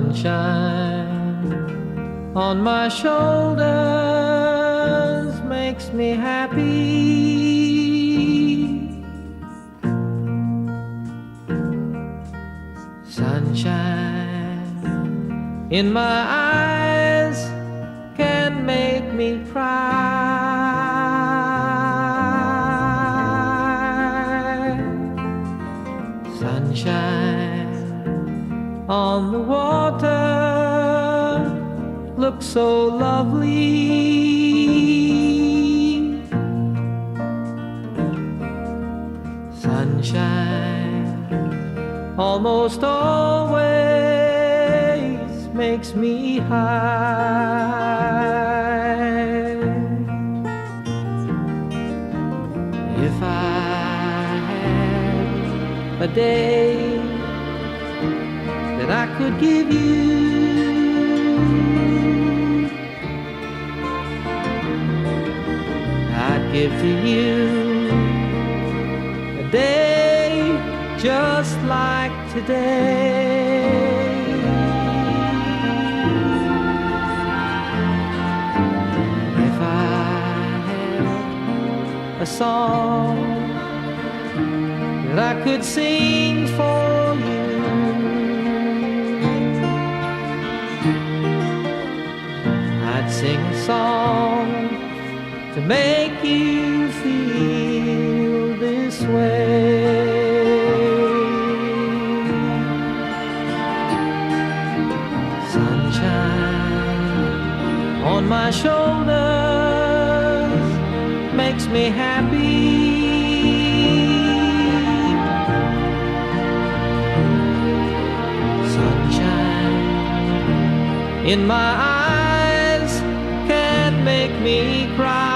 Sunshine on my shoulders makes me happy. Sunshine in my eyes can make me cry. Sunshine on the water looks so lovely. Sunshine almost always makes me high. If I had a day that I could give you, I'd give to you a day just like today. If I had a song that I could sing for you, I'd sing a song to make you feel this way. Sunshine on my shoulders makes me happy. Sunshine in my eyes can make me cry.